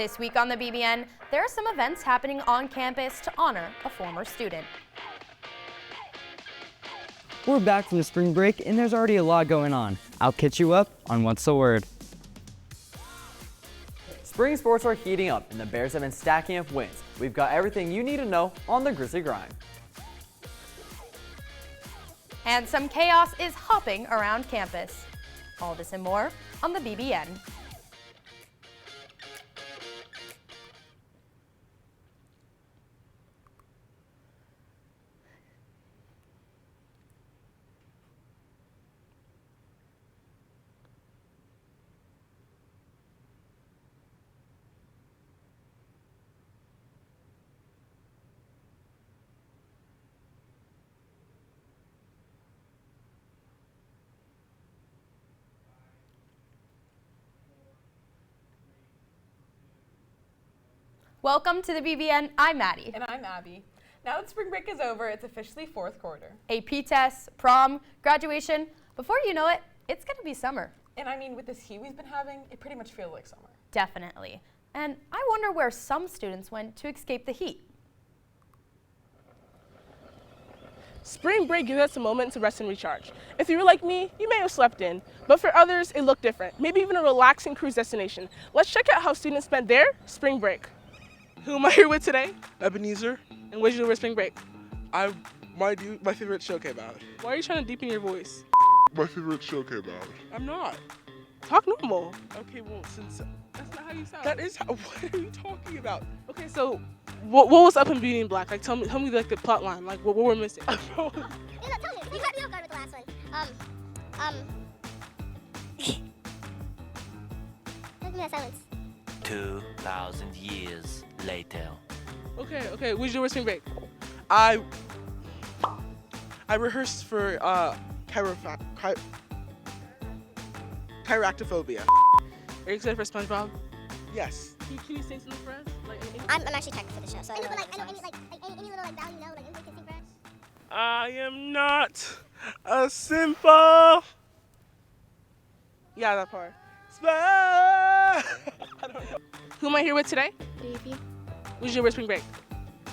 This week on the BBN, there are some events happening on campus to honor a former student. We're back from the spring break and there's already a lot going on. I'll catch you up on what's the word. Spring sports are heating up and the Bears have been stacking up wins. We've got everything you need to know on the Grizzly Grind. And some chaos is hopping around campus. All this and more on the BBN. Welcome to the BBN. I'm Maddie. And I'm Abby. Now that spring break is over, it's officially fourth quarter. AP tests, prom, graduation. Before you know it, it's going to be summer. And I mean, with this heat we've been having, it pretty much feels like summer. Definitely. And I wonder where some students went to escape the heat. Spring break gives us a moment to rest and recharge. If you were like me, you may have slept in, but for others, it looked different. Maybe even a relaxing cruise destination. Let's check out how students spent their spring break. Who am I here with today? Ebenezer. And what did you do over spring break? My favorite show came out. Why are you trying to deepen your voice? My favorite show came out. I'm not. Talk normal. Okay, well, since That's not how you sound. that is how, what are you talking about? Okay, so what was up in Beauty and Black? Like, tell me like the plot line. Like, what we're missing. No, tell me. You got me off guard with the last one. Give me that silence. 2,000 years later. Okay. What did you do over spring break? I rehearsed for chiractophobia. Are you excited for SpongeBob? Yes. Can you sing something for us? I'm actually technical for the show, so any little vowel you know, like anybody can sing for us? I am not a simple. Yeah, that part. I don't know. Who am I here with today? Baby. What did you do over spring break?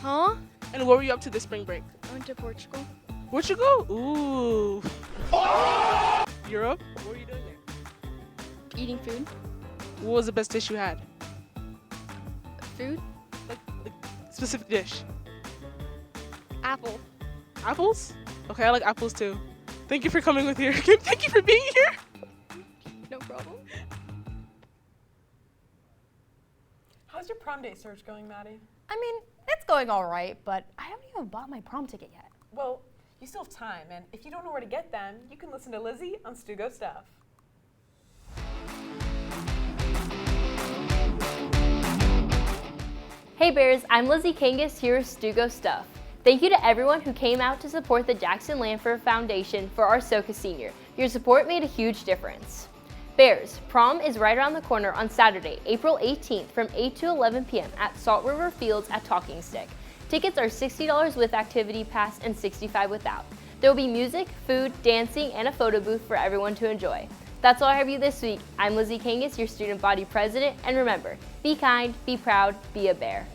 Huh? And what were you up to this spring break? I went to Portugal. Portugal? Ooh. Europe? What were you doing there? Eating food. What was the best dish you had? Food? Like specific dish. Apple. Apples? Okay, I like apples too. Thank you for coming with here. Thank you for being here. No problem. How's your prom date search going, Maddie? I mean, it's going all right, but I haven't even bought my prom ticket yet. Well, you still have time, and if you don't know where to get them, you can listen to Lizzie on Stugo Stuff. Hey Bears, I'm Lizzie Kangas here with Stugo Stuff. Thank you to everyone who came out to support the Jaxon Landfair Foundation for our SoCa senior. Your support made a huge difference. Bears, prom is right around the corner on Saturday, April 18th from 8 to 11 p.m. at Salt River Fields at Talking Stick. Tickets are $60 with activity pass and $65 without. There will be music, food, dancing, and a photo booth for everyone to enjoy. That's all I have for you this week. I'm Lizzie Kangas, your student body president, and remember, be kind, be proud, be a bear.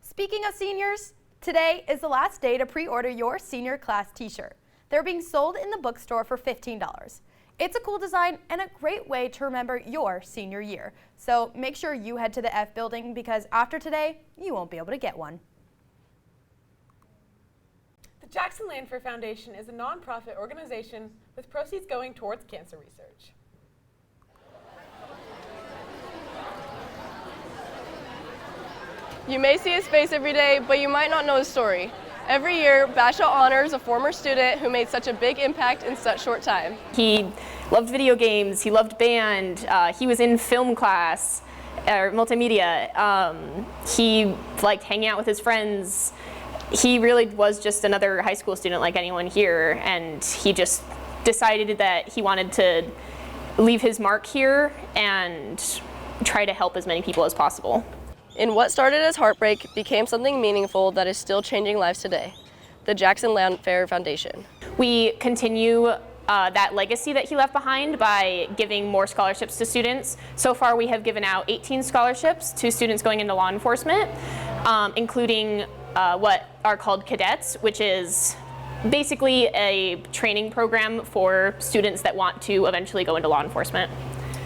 Speaking of seniors, today is the last day to pre-order your senior class t-shirt. They're being sold in the bookstore for $15. It's a cool design and a great way to remember your senior year. So make sure you head to the F building because after today, you won't be able to get one. The Jaxon Landfair Foundation is a nonprofit organization with proceeds going towards cancer research. You may see his face every day, but you might not know his story. Every year, Basha honors a former student who made such a big impact in such short time. He loved video games, he loved band, he was in film class, or multimedia. He liked hanging out with his friends. He really was just another high school student like anyone here, and he just decided that he wanted to leave his mark here and try to help as many people as possible. In what started as heartbreak became something meaningful that is still changing lives today, the Jaxon Landfair Foundation. We continue that legacy that he left behind by giving more scholarships to students. So far, we have given out 18 scholarships to students going into law enforcement, including what are called cadets, which is basically a training program for students that want to eventually go into law enforcement.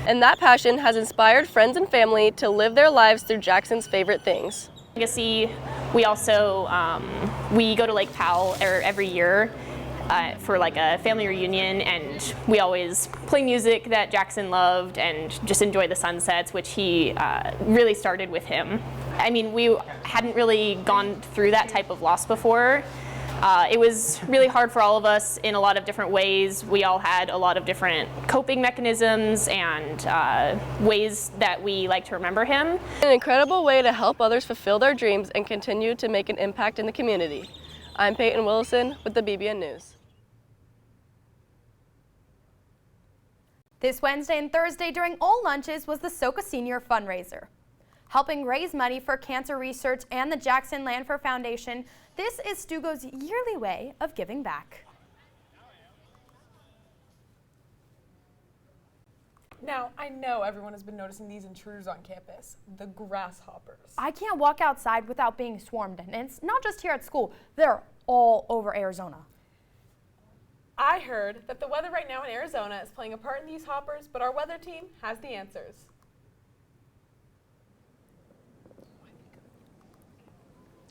And that passion has inspired friends and family to live their lives through Jackson's favorite things. Legacy, we also, we go to Lake Powell every year for like a family reunion, and we always play music that Jaxon loved and just enjoy the sunsets, which he really started with him. I mean, we hadn't really gone through that type of loss before. It was really hard for all of us in a lot of different ways. We all had a lot of different coping mechanisms and ways that we like to remember him. An incredible way to help others fulfill their dreams and continue to make an impact in the community. I'm Peyton Willison with the BBN News. This Wednesday and Thursday during all lunches was the Soka Senior Fundraiser. Helping raise money for cancer research and the Jaxon Landfair Foundation, this is Stugo's yearly way of giving back. Now, I know everyone has been noticing these intruders on campus, the grasshoppers. I can't walk outside without being swarmed, and it's not just here at school, they're all over Arizona. I heard that the weather right now in Arizona is playing a part in these hoppers, but our weather team has the answers.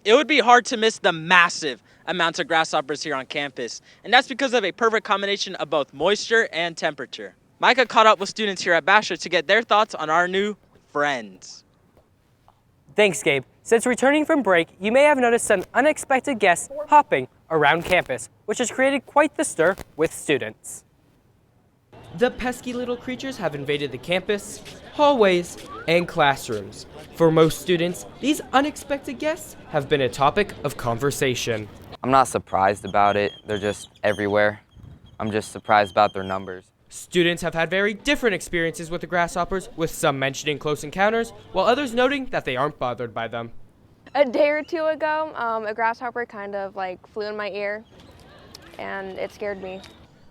It would be hard to miss the massive amounts of grasshoppers here on campus, and that's because of a perfect combination of both moisture and temperature. Micah caught up with students here at Basha to get their thoughts on our new friends. Thanks, Gabe. Since returning from break, you may have noticed some unexpected guests hopping around campus, which has created quite the stir with students. The pesky little creatures have invaded the campus, hallways, and classrooms. For most students, these unexpected guests have been a topic of conversation. I'm not surprised about it. They're just everywhere. I'm just surprised about their numbers. Students have had very different experiences with the grasshoppers, with some mentioning close encounters, while others noting that they aren't bothered by them. A day or two ago, a grasshopper kind of flew in my ear, and it scared me.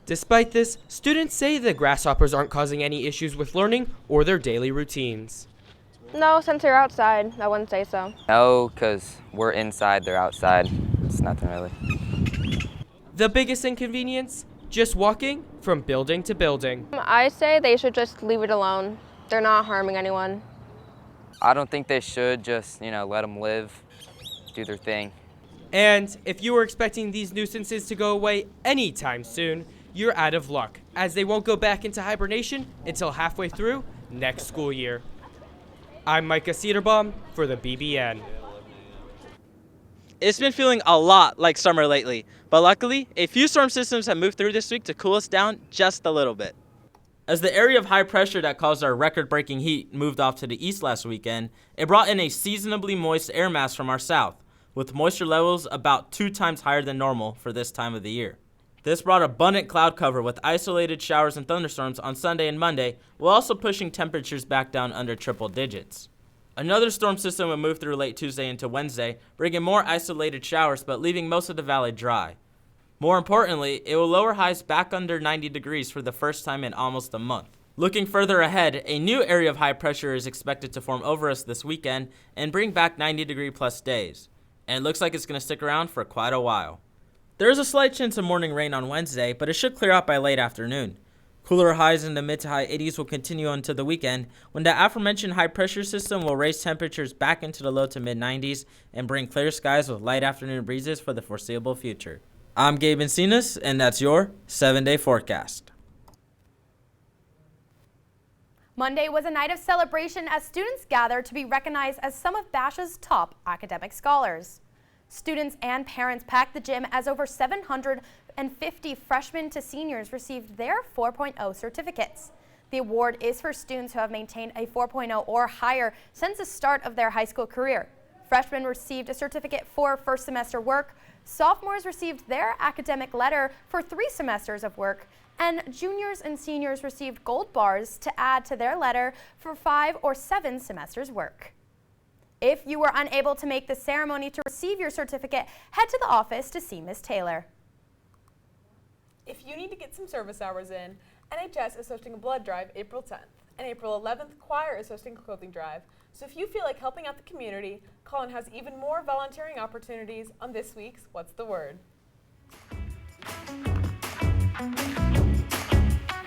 Despite this, students say the grasshoppers aren't causing any issues with learning or their daily routines. No, since they're outside, I wouldn't say so. No, because we're inside, they're outside. It's nothing really. The biggest inconvenience? Just walking from building to building. I say they should just leave it alone. They're not harming anyone. I don't think they should. Just, let them live, do their thing. And if you were expecting these nuisances to go away anytime soon, you're out of luck, as they won't go back into hibernation until halfway through next school year. I'm Micah Cedarbaum for the BBN. It's been feeling a lot like summer lately, but luckily, a few storm systems have moved through this week to cool us down just a little bit. As the area of high pressure that caused our record-breaking heat moved off to the east last weekend, it brought in a seasonably moist air mass from our south, with moisture levels about 2 times higher than normal for this time of the year. This brought abundant cloud cover with isolated showers and thunderstorms on Sunday and Monday, while also pushing temperatures back down under triple digits. Another storm system would move through late Tuesday into Wednesday, bringing more isolated showers but leaving most of the valley dry. More importantly, it will lower highs back under 90 degrees for the first time in almost a month. Looking further ahead, a new area of high pressure is expected to form over us this weekend and bring back 90-degree plus days. And it looks like it's going to stick around for quite a while. There is a slight chance of morning rain on Wednesday, but it should clear out by late afternoon. Cooler highs in the mid to high 80s will continue into the weekend, when the aforementioned high pressure system will raise temperatures back into the low to mid 90s and bring clear skies with light afternoon breezes for the foreseeable future. I'm Gabe Encinas, and that's your 7-day forecast. Monday was a night of celebration as students gathered to be recognized as some of Basha's top academic scholars. Students and parents packed the gym as over 750 freshmen to seniors received their 4.0 certificates. The award is for students who have maintained a 4.0 or higher since the start of their high school career. Freshmen received a certificate for first semester work, sophomores received their academic letter for 3 semesters of work, and juniors and seniors received gold bars to add to their letter for 5 or 7 semesters work. If you were unable to make the ceremony to receive your certificate, head to the office to see Ms. Taylor. If you need to get some service hours in, NHS is hosting a blood drive April 10th, and April 11th, Choir is hosting a clothing drive. So if you feel like helping out the community, Colin has even more volunteering opportunities on this week's What's the Word?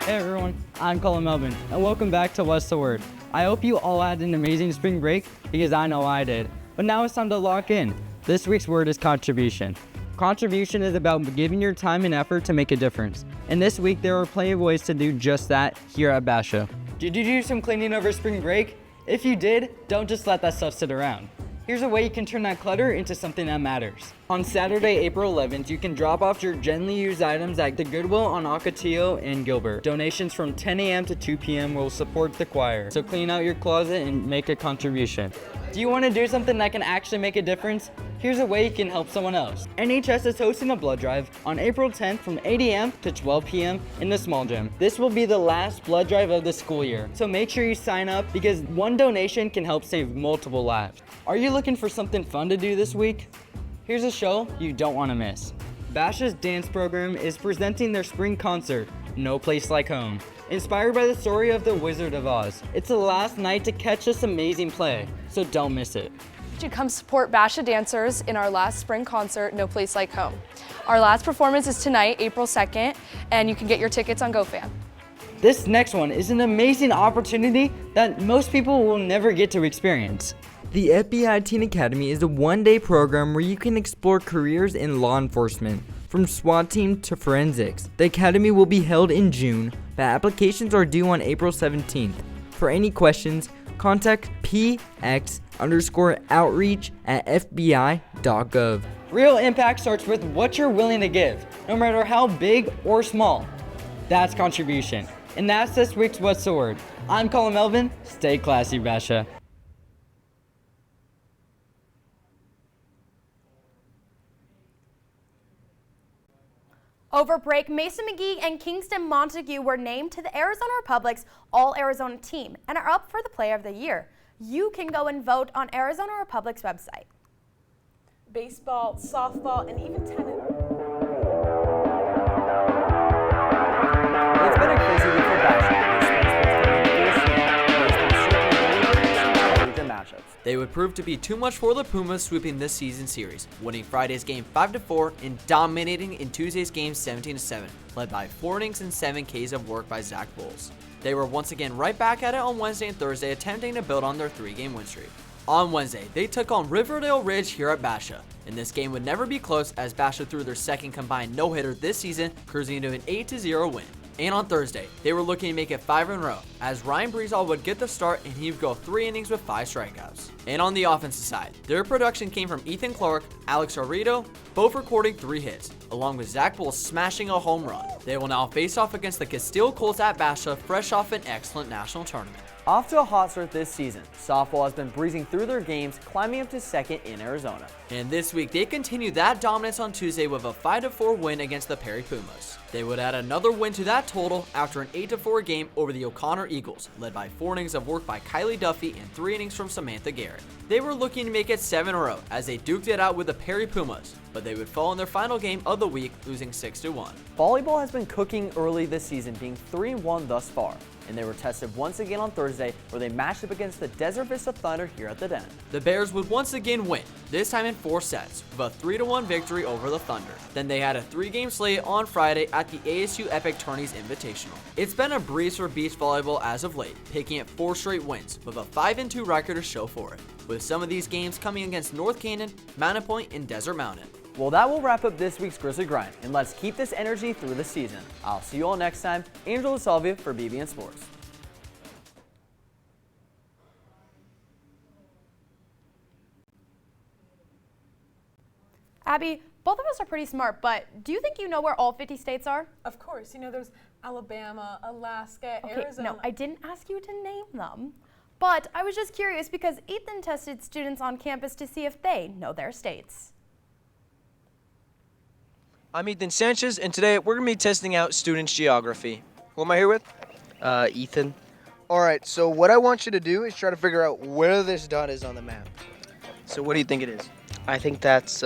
Hey everyone, I'm Colin Melvin, and welcome back to What's the Word. I hope you all had an amazing spring break, because I know I did. But now it's time to lock in. This week's word is contribution. Contribution is about giving your time and effort to make a difference. And this week, there are plenty of ways to do just that here at Basha. Did you do some cleaning over spring break? If you did, don't just let that stuff sit around. Here's a way you can turn that clutter into something that matters. On Saturday, April 11th, you can drop off your gently used items at the Goodwill on Ocotillo and Gilbert. Donations from 10 a.m. to 2 p.m. will support the choir. So clean out your closet and make a contribution. Do you want to do something that can actually make a difference? Here's a way you can help someone else. NHS is hosting a blood drive on April 10th from 8 a.m. to 12 p.m. in the small gym. This will be the last blood drive of the school year, so make sure you sign up because one donation can help save multiple lives. Are you looking for something fun to do this week? Here's a show you don't want to miss. Basha's dance program is presenting their spring concert, No Place Like Home, inspired by the story of the Wizard of Oz. It's the last night to catch this amazing play, so don't miss it. To come support Basha dancers in our last spring concert, No Place Like Home. Our last performance is tonight, April 2nd, and you can get your tickets on GoFan. This next one is an amazing opportunity that most people will never get to experience. The FBI Teen Academy is a one-day program where you can explore careers in law enforcement, from SWAT team to forensics. The academy will be held in June, but applications are due on April 17th. For any questions, contact px_outreach@fbi.gov. Real impact starts with what you're willing to give, no matter how big or small. That's contribution. And that's this week's What's the Word. I'm Colin Melvin. Stay classy, Basha. Over break, Mason McGee and Kingston Montague were named to the Arizona Republic's All-Arizona team and are up for the Player of the Year. You can go and vote on Arizona Republic's website. Baseball, softball, and even tennis. It's been a crazy week for Basha. Matchups. They would prove to be too much for the Pumas, sweeping this season series, winning Friday's game 5-4 and dominating in Tuesday's game 17-7, led by 4 innings and 7 Ks of work by Zach Bowles. They were once again right back at it on Wednesday and Thursday, attempting to build on their 3-game win streak. On Wednesday, they took on Riverdale Ridge here at Basha, and this game would never be close as Basha threw their second combined no-hitter this season, cruising into an 8-0 win. And on Thursday, they were looking to make it 5 in a row, as Ryan Breezall would get the start and he would go 3 innings with 5 strikeouts. And on the offensive side, their production came from Ethan Clark, Alex Arrito, both recording 3 hits, along with Zach Bowles smashing a home run. They will now face off against the Castile Colts at Basha, fresh off an excellent national tournament. Off to a hot start this season, softball has been breezing through their games, climbing up to second in Arizona. And this week, they continued that dominance on Tuesday with a 5-4 win against the Perry Pumas. They would add another win to that total after an 8-4 game over the O'Connor Eagles, led by 4 innings of work by Kylie Duffy and 3 innings from Samantha Garrett. They were looking to make it 7 in a row as they duked it out with the Perry Pumas, but they would fall in their final game of the week, losing 6-1. Volleyball has been cooking early this season, being 3-1 thus far, and they were tested once again on Thursday where they matched up against the Desert Vista Thunder here at the Den. The Bears would once again win, this time in 4 sets, with a 3-1 victory over the Thunder. Then they had a 3-game slate on Friday at the ASU Epic Tourneys Invitational. It's been a breeze for beach volleyball as of late, picking up 4 straight wins, with a 5-2 record to show for it, with some of these games coming against North Canyon, Mountain Point, and Desert Mountain. Well, that will wrap up this week's Grizzly Grind, and let's keep this energy through the season. I'll see you all next time. Angel DeSalvia for BBN Sports. Abby, both of us are pretty smart, but do you think you know where all 50 states are? Of course. You know, there's Alabama, Alaska, Okay, Arizona. no, I didn't ask you to name them. But I was just curious because Ethan tested students on campus to see if they know their states. I'm Ethan Sanchez, and today we're going to be testing out students' geography. Who am I here with? Ethan. All right, so what I want you to do is try to figure out where this dot is on the map. So what do you think it is? I think that's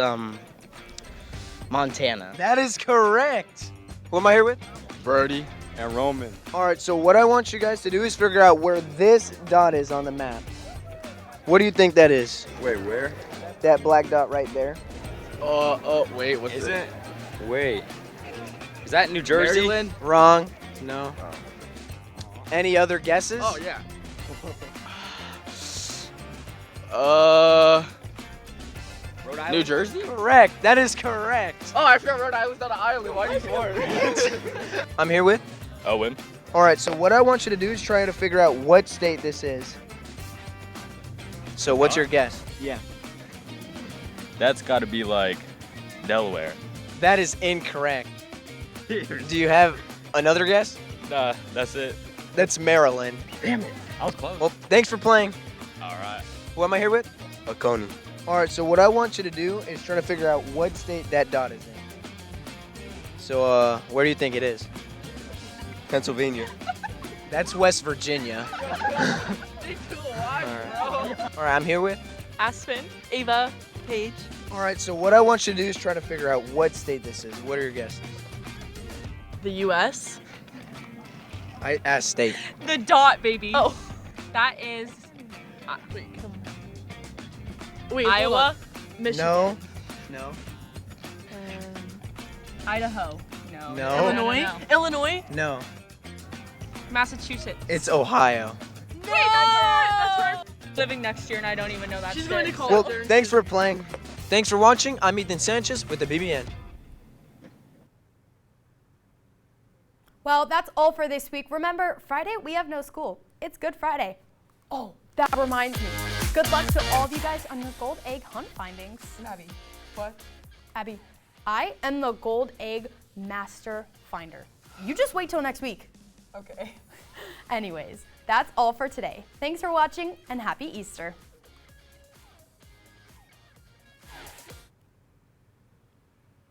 Montana. That is correct. Who am I here with? Birdie and Roman. All right, so what I want you guys to do is figure out where this dot is on the map. What do you think that is? Wait, where? That black dot right there. Wait, what's Is it? Wait. Is that New Jersey? Maryland? Wrong. No. Any other guesses? Oh, yeah. Rhode Island? New Jersey? Correct. That is correct. Oh, I forgot Rhode Island's not an island. Why are you smart? I'm here with? Owen. All right, so what I want you to do is try to figure out what state this is. So what's your guess? Yeah. That's got to be like Delaware. That is incorrect. Do you have another guess? Nah, that's it. That's Maryland. Damn it. I was close. Well, thanks for playing. All right. Who am I here with? Oconee. All right, so what I want you to do is try to figure out what state that dot is in. So, where do you think it is? Pennsylvania. That's West Virginia. All right, I'm here with? Aspen, Ava, Paige. All right, so what I want you to do is try to figure out what state this is. What are your guesses? The U.S. I asked state. The dot, baby. Oh. That is. Wait, Iowa, Michigan. No. No. Idaho. No. No. Illinois. Illinois. No. Massachusetts. It's Ohio. Wait, that's where I'm living next year, and I don't even know that. She's going to college. Well, thanks for playing. Thanks for watching. I'm Ethan Sanchez with the BBN. Well, that's all for this week. Remember, Friday we have no school. It's Good Friday. Oh, that reminds me. Good luck to all of you guys on your gold egg hunt findings. Abby, what? Abby, I am the gold egg master finder. You just wait till next week. Okay. Anyways, that's all for today. Thanks for watching and happy Easter.